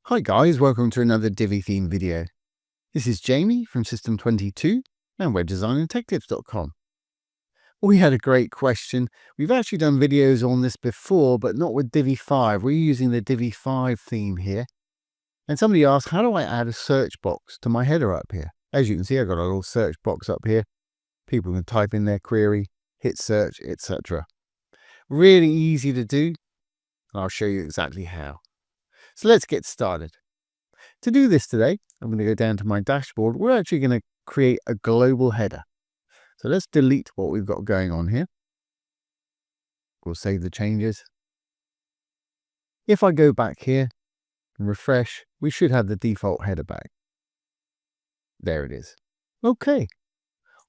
Hi guys, welcome to another Divi theme video. This is Jamie from System 22 and webdesignandtechtips.com. We had a great question. We've actually done videos on this before, but not with Divi 5. We're using the Divi 5 theme here. And somebody asked, how do I add a search box to my header up here? As you can see, I've got a little search box up here. People can type in their query, hit search, etc. Really easy to do, and I'll show you exactly how. So let's get started. To do this today, I'm going to go down to my dashboard. We're actually going to create a global header. So let's delete what we've got going on here. We'll save the changes. If I go back here and refresh, we should have the default header back. There it is. Okay,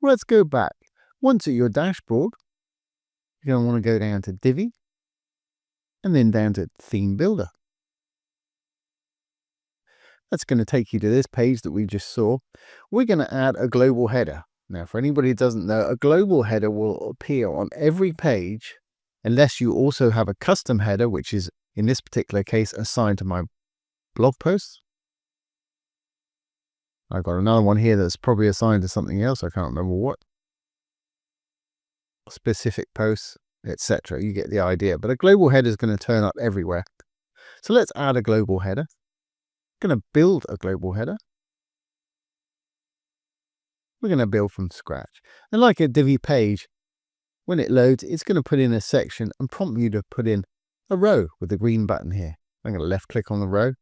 let's go back. Once at your dashboard, you're going to want to go down to Divi and then down to Theme Builder. That's going to take you to this page that we just saw. We're going to add a global header. Now, for anybody who doesn't know, a global header will appear on every page unless you also have a custom header, which is, in this particular case, assigned to my blog posts. I've got another one here that's probably assigned to something else. I can't remember what. Specific posts, etc. You get the idea. But a global header is going to turn up everywhere. So let's add a global header. Going to build a global header. We're going to build from scratch. And like a Divi page, when it loads, it's going to put in a section and prompt you to put in a row with the green button here. I'm going to left click on the row.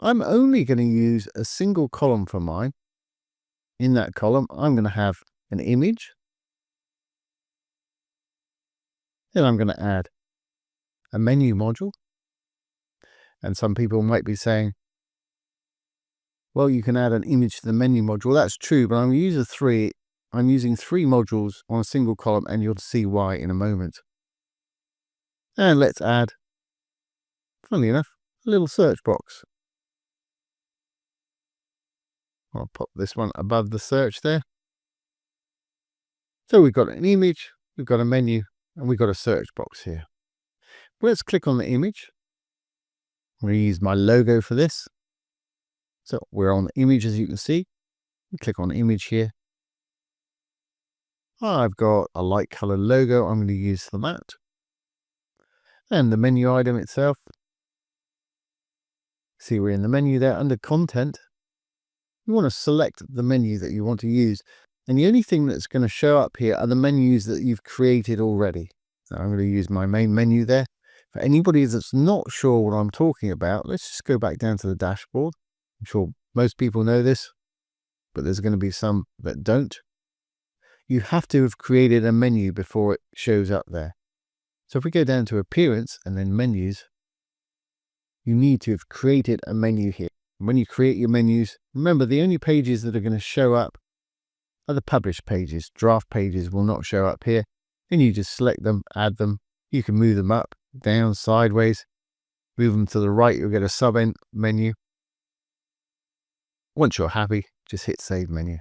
I'm only going to use a single column for mine. In that column, I'm going to have an image. Then I'm going to add a menu module. And some people might be saying, well, you can add an image to the menu module. That's true, but I'm using three modules on a single column, and you'll see why in a moment. And let's add, funnily enough, a little search box. I'll pop this one above the search there. So we've got an image, we've got a menu, and we've got a search box here. Let's click on the image. I'm going to use my logo for this. So we're on the image, as you can see. We click on image here. I've got a light color logo I'm going to use for that. And the menu item itself. See, we're in the menu there under content. You want to select the menu that you want to use. And the only thing that's going to show up here are the menus that you've created already. So I'm going to use my main menu there. For anybody that's not sure what I'm talking about, let's just go back down to the dashboard. I'm sure most people know this, but there's going to be some that don't. You have to have created a menu before it shows up there. So if we go down to appearance and then menus, you need to have created a menu here. And when you create your menus, remember the only pages that are going to show up are the published pages. Draft pages will not show up here. And you just select them, add them. You can move them up, down, sideways. Move them to the right, you'll get a sub menu. Once you're happy, just hit Save Menu.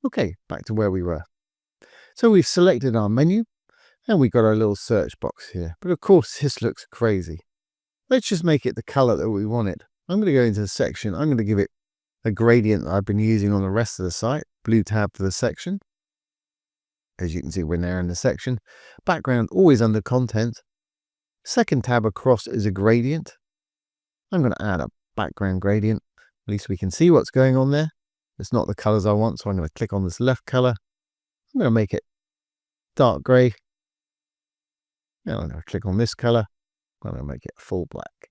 Okay, back to where we were. So we've selected our menu and we've got our little search box here. But of course, this looks crazy. Let's just make it the color that we want it. I'm going to go into the section. I'm going to give it a gradient that I've been using on the rest of the site. Blue tab for the section. As you can see, we're now in the section. Background always under content. Second tab across is a gradient. I'm going to add a background gradient. At least we can see what's going on there. It's not the colors I want, so I'm going to click on this left color. I'm going to make it dark gray. And I'm going to click on this color. I'm going to make it full black.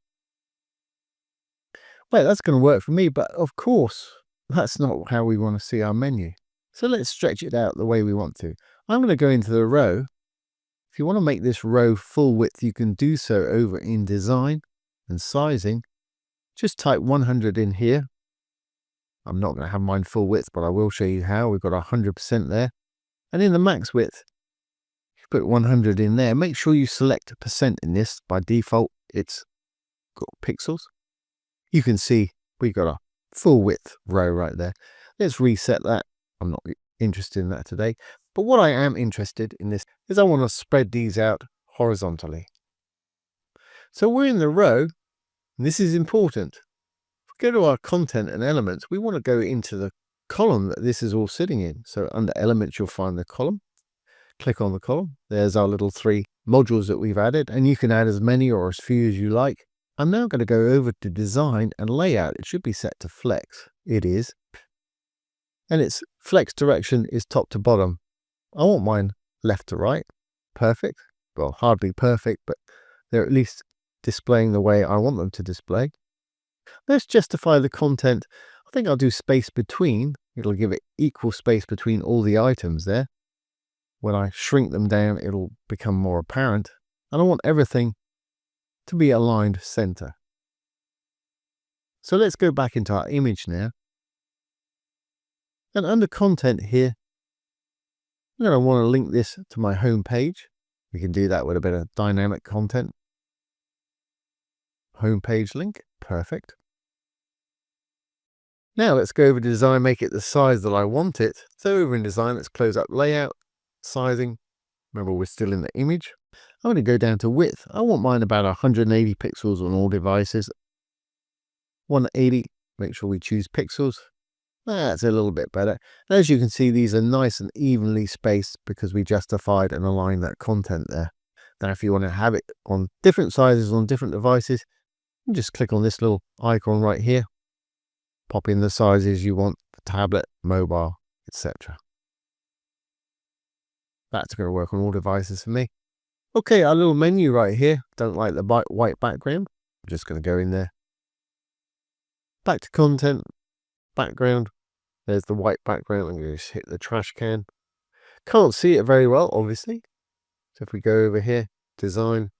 Well, that's going to work for me, but of course, that's not how we want to see our menu. So let's stretch it out the way we want to. I'm going to go into the row. If you want to make this row full width, you can do so over in design and sizing. Just type 100 in here. I'm not going to have mine full width, but I will show you how. We've got 100% there. And in the max width, you put 100 in there. Make sure you select percent in this. By default, it's got pixels. You can see we've got a full width row right there. Let's reset that. I'm not interested in that today. But what I am interested in this is I want to spread these out horizontally. So we're in the row. And this is important. If we go to our content and elements, we want to go into the column that this is all sitting in. So under elements, you'll find the column. Click on the column. There's our little 3 modules that we've added, and you can add as many or as few as you like. I'm now going to go over to design and layout. It should be set to flex. It is. And its flex direction is top to bottom. I want mine left to right. Perfect. Well, hardly perfect, but they're at least displaying the way I want them to display. Let's justify the content. I think I'll do space between. It'll give it equal space between all the items there. When I shrink them down, it'll become more apparent. And I want everything to be aligned center. So let's go back into our image now. And under content here, I'm going to want to link this to my home page. We can do that with a bit of dynamic content. Home page link. Perfect. Now let's go over to design, make it the size that I want it. So over in design, let's close up layout, sizing. Remember, we're still in the image. I'm going to go down to width. I want mine about 180 pixels on all devices. 180, make sure we choose pixels. That's a little bit better. And as you can see, these are nice and evenly spaced because we justified and aligned that content there. Now, if you want to have it on different sizes on different devices, you just click on this little icon right here. Pop in the sizes you want, the tablet, mobile, etc. That's going to work on all devices for me. Okay, our little menu right here. Don't like the white background. I'm just going to go in there. Back to content, background. There's the white background. I'm going to just hit the trash can. Can't see it very well, obviously. So if we go over here, design,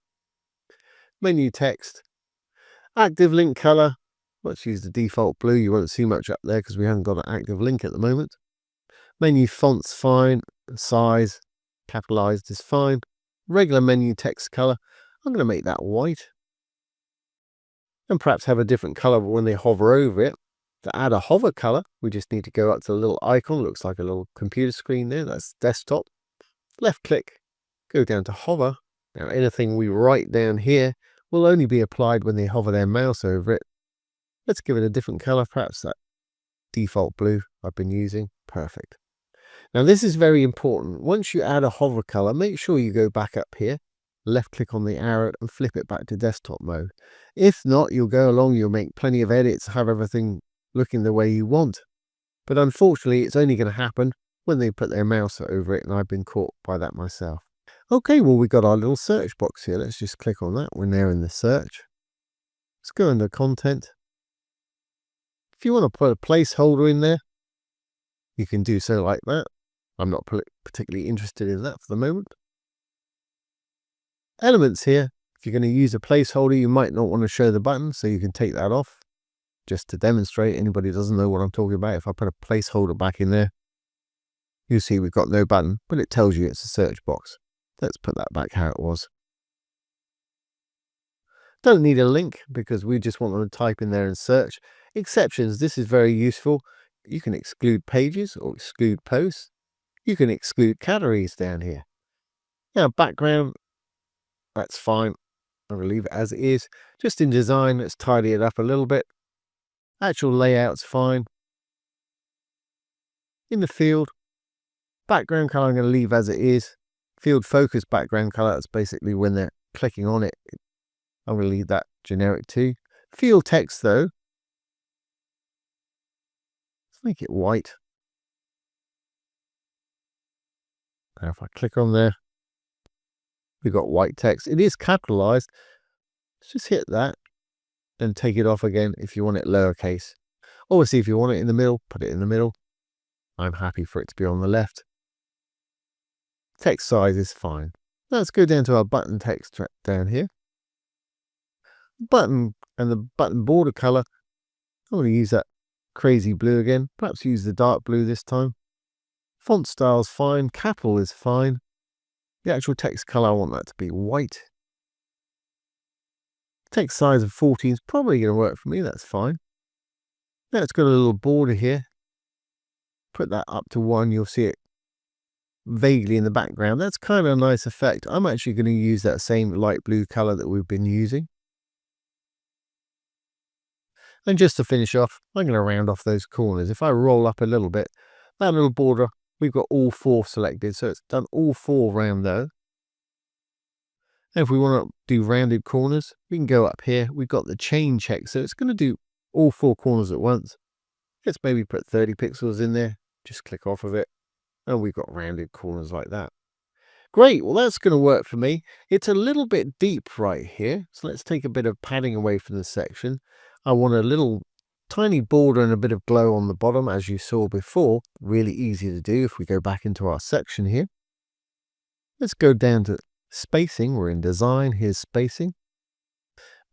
menu text, active link color. Let's use the default blue. You won't see much up there because we haven't got an active link at the moment. Menu font's fine. Size, capitalized is fine. Regular menu text color. I'm going to make that white. And perhaps have a different color when they hover over it. To add a hover color, we just need to go up to the little icon. Looks like a little computer screen there. That's desktop. Left click, go down to hover. Now anything we write down here will only be applied when they hover their mouse over it. Let's give it a different color, perhaps that default blue I've been using. Perfect. Now this is very important. Once you add a hover color, make sure you go back up here, left click on the arrow and flip it back to desktop mode. If not, you'll go along, you'll make plenty of edits, have everything looking the way you want. But unfortunately, it's only going to happen when they put their mouse over it, and I've been caught by that myself. Okay, well, we got our little search box here. Let's just click on that when they're in the search. Let's go into content. If you want to put a placeholder in there, you can do so like that. I'm not particularly interested in that for the moment. Elements here. If you're going to use a placeholder, you might not want to show the button, so you can take that off. Just to demonstrate, anybody who doesn't know what I'm talking about, if I put a placeholder back in there, you'll see we've got no button, but it tells you it's a search box. Let's put that back how it was. Don't need a link because we just want them to type in there and search. Exceptions, this is very useful. You can exclude pages or exclude posts. You can exclude categories down here. Now background, that's fine. I'm going to leave it as it is. Just in design, let's tidy it up a little bit. Actual layout's fine. In the field, background color I'm going to leave as it is. Field focus background color, that's basically when they're clicking on it. I'm going to leave that generic too. Field text though, let's make it white. Now if I click on there, we've got white text. It is capitalized. Let's just hit that. Then take it off again if you want it lowercase. Obviously, if you want it in the middle, put it in the middle. I'm happy for it to be on the left. Text size is fine. Let's go down to our button text down here. Button and the button border color. I'm going to use that crazy blue again. Perhaps use the dark blue this time. Font style is fine. Capital is fine. The actual text color, I want that to be white. Text size of 14 is probably going to work for me. That's fine. Now it's got a little border here. Put that up to 1. You'll see it vaguely in the background. That's kind of a nice effect. I'm actually going to use that same light blue color that we've been using. And just to finish off, I'm going to round off those corners. If I roll up a little bit, that little border, we've got all 4 selected, so it's done all 4 round there. And if we want to do rounded corners, we can go up here. We've got the chain check, so it's going to do all 4 corners at once. Let's maybe put 30 pixels in there. Just click off of it. And we've got rounded corners like that. Great, well that's going to work for me. It's a little bit deep right here, so let's take a bit of padding away from the section. I want a little tiny border and a bit of glow on the bottom, as you saw before. Really easy to do if we go back into our section here. Let's go down to spacing. We're in design, here's spacing.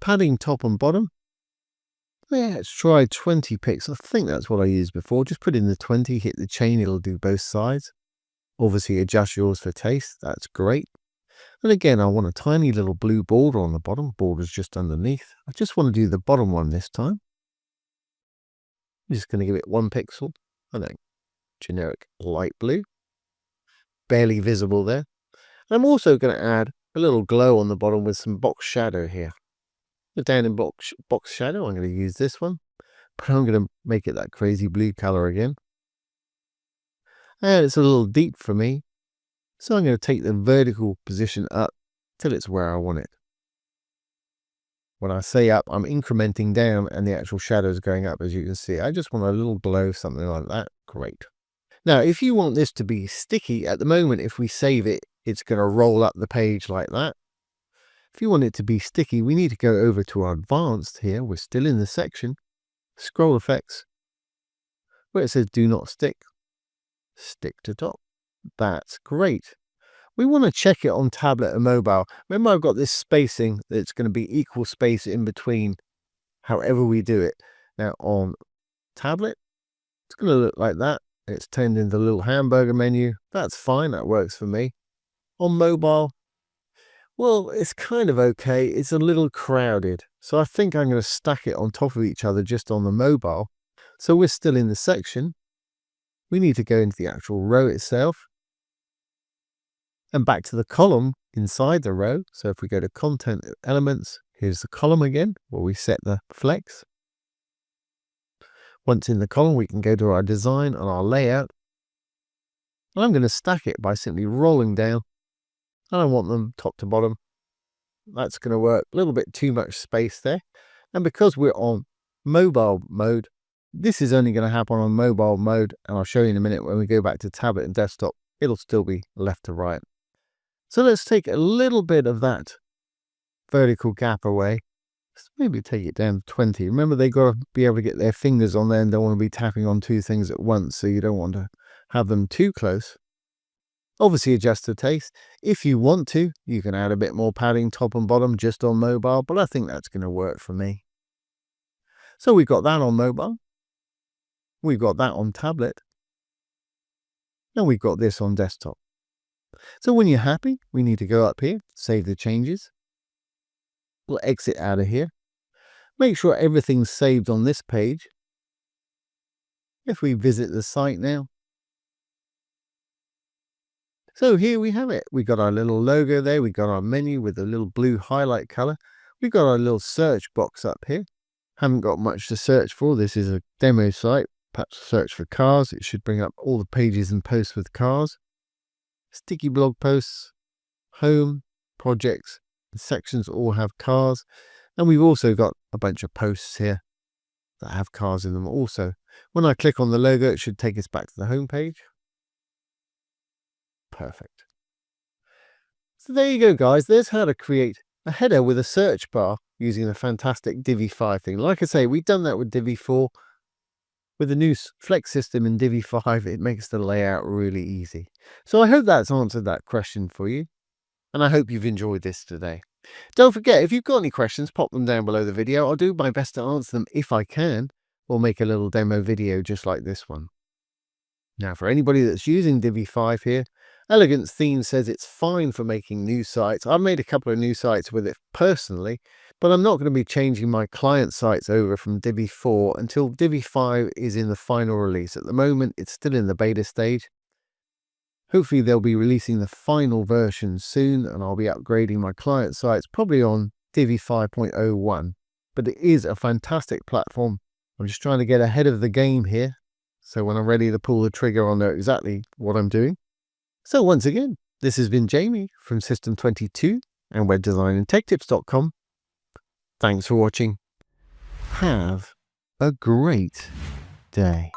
Padding top and bottom. Let's try 20 pixels. I think that's what I used before. Just put in the 20, hit the chain, it'll do both sides. Obviously adjust yours for taste, that's great. And again, I want a tiny little blue border on the bottom, border's just underneath. I just want to do the bottom one this time. I'm just going to give it 1 pixel, and then generic light blue. Barely visible there. And I'm also going to add a little glow on the bottom with some box shadow here. Down in box shadow, I'm going to use this one, but I'm going to make it that crazy blue color again. And it's a little deep for me, so I'm going to take the vertical position up till it's where I want it. When I say up, I'm incrementing down and the actual shadow is going up, as you can see. I just want a little glow, something like that. Great. Now, if you want this to be sticky, at the moment, if we save it, it's going to roll up the page like that. If you want it to be sticky, we need to go over to our advanced here. We're still in the section. Scroll effects. Where it says do not stick. Stick to top. That's great. We want to check it on tablet and mobile. Remember, I've got this spacing that's going to be equal space in between however we do it. Now on tablet, it's going to look like that. It's turned into the little hamburger menu. That's fine. That works for me. On mobile, well, it's kind of okay. It's a little crowded. So I think I'm going to stack it on top of each other just on the mobile. So we're still in the section. We need to go into the actual row itself and back to the column inside the row. So if we go to content elements, here's the column again where we set the flex. Once in the column, we can go to our design and our layout. And I'm going to stack it by simply rolling down. And I want them top to bottom. That's going to work. A little bit too much space there. And because we're on mobile mode, this is only going to happen on mobile mode, and I'll show you in a minute when we go back to tablet and desktop, it'll still be left to right. So let's take a little bit of that vertical gap away. Let's maybe take it down to 20. Remember, they've got to be able to get their fingers on there and don't want to be tapping on 2 things at once, so you don't want to have them too close. Obviously adjust to taste. If you want to, you can add a bit more padding top and bottom just on mobile, but I think that's going to work for me. So we've got that on mobile. We've got that on tablet. And we've got this on desktop. So when you're happy, we need to go up here, save the changes. We'll exit out of here. Make sure everything's saved on this page. If we visit the site now. So here we have it. We got our little logo there. We got our menu with a little blue highlight color. We got our little search box up here. Haven't got much to search for. This is a demo site. Perhaps search for cars. It should bring up all the pages and posts with cars. Sticky blog posts, home, projects, the sections all have cars. And we've also got a bunch of posts here that have cars in them also. When I click on the logo, it should take us back to the home page. Perfect. So there you go, guys. There's how to create a header with a search bar using the fantastic Divi 5 thing. Like I say, we've done that with Divi 4. With the new Flex system in Divi 5, it makes the layout really easy. So I hope that's answered that question for you. And I hope you've enjoyed this today. Don't forget, if you've got any questions, pop them down below the video. I'll do my best to answer them if I can, or make a little demo video just like this one. Now, for anybody that's using Divi 5 here, Elegance Theme says it's fine for making new sites. I've made a couple of new sites with it personally, but I'm not going to be changing my client sites over from Divi 4 until Divi 5 is in the final release. At the moment, it's still in the beta stage. Hopefully, they'll be releasing the final version soon, and I'll be upgrading my client sites probably on Divi 5.01. but it is a fantastic platform. I'm just trying to get ahead of the game here, so when I'm ready to pull the trigger, I'll know exactly what I'm doing. So once again, this has been Jamie from System 22 and webdesignandtechtips.com. Thanks for watching. Have a great day.